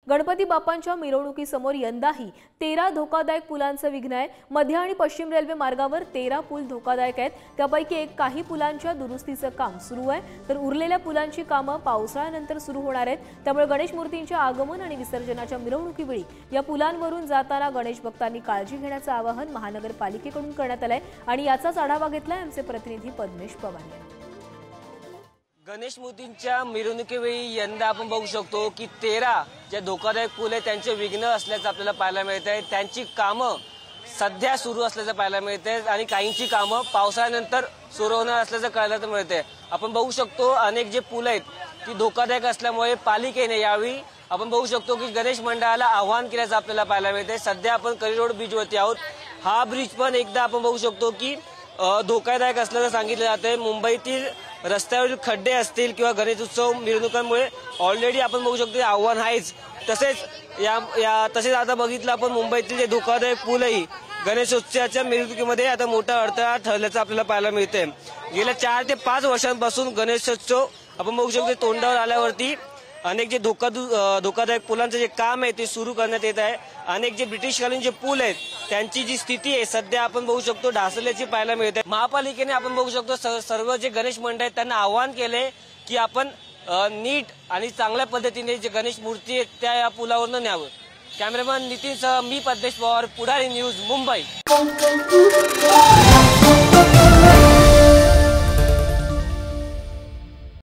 गणपती बाप्पांच्या मिरवणुकीसमोर यंदाही 13 धोकादायक पुलांचं विघ्न आहे। मध्य आणि पश्चिम रेल्वे मार्गावर 13 पूल धोकादायक आहेत। त्यापैकी काही पुलांच्या दुरुस्तीचं काम सुरू आहे, तर उरलेल्या पुलांची कामं पावसाळ्यानंतर सुरू होणार आहेत। त्यामुळे गणेश मूर्तींच्या आगमन आणि विसर्जनाच्या मिरवणुकीवेळी या पुलांवरून जाताना गणेश भक्तांनी काळजी घेण्याचं आवाहन महानगरपालिकेकडून करण्यात आलंय आणि याचाच आढावा घेतलाय आमचे प्रतिनिधी पद्मेश पवार यांनी। गणेश मूर्तींच्या मिरवणुकीवेळी यंदा आपण बघू शकतो की 13 जे धोकादायक पूल आहेत त्यांचे विघ्न असल्याचं आपल्याला पाहायला मिळत आहे। त्यांची कामं सध्या सुरू असल्याचं पाहायला मिळत आहे आणि काहींची कामं पावसाळ्यानंतर सुरू होणार असल्याचं कळायला मिळत आहे। आपण बघू शकतो अनेक जे पूल आहेत ती धोकादायक असल्यामुळे पालिकेने यावेळी आपण बघू शकतो की गणेश मंडळाला आवाहन केल्याचं आपल्याला पाहायला मिळत आहे। सध्या आपण करी रोड ब्रिजवरती आहोत। हा ब्रिज पण एकदा आपण बघू शकतो की धोकादायक असल्याचं सांगितलं जातंय। मुंबईतील रस्त्यावरील खड्डे असतील किंवा गणेश उत्सव मिरवणुकांमुळे ऑलरेडी आपण बघू शकतो आव्हान आहेच। तसेच आता बघितलं आपण मुंबईतील जे धोकादायक पूलही गणेशोत्सवाच्या मिरवणुकीमध्ये आता मोठा अडथळा ठरल्याचं आपल्याला पाहायला मिळतंय। गेल्या 4 ते 5 वर्षांपासून गणेशोत्सव आपण बघू शकतो तोंडावर आल्यावरती अनेक जे धोकादायक पुलांचं जे काम आहे ते सुरू करण्यात येत आहे। अनेक जे ब्रिटिशकालीन जे पूल आहेत त्यांची जी स्थिती आहे सध्या आपण बघू शकतो ढासळल्याची पाहायला मिळते। महापालिकेने आपण बघू शकतो सर्व जे गणेश मंडळ आहेत त्यांना आवाहन केले की आपण नीट आणि चांगल्या पद्धतीने जे गणेश मूर्ती आहेत त्या या पुलावरनं न्यावं। कॅमेरामॅन नितीनसह मी पद्मेश पवार, पुढारी न्यूज, मुंबई।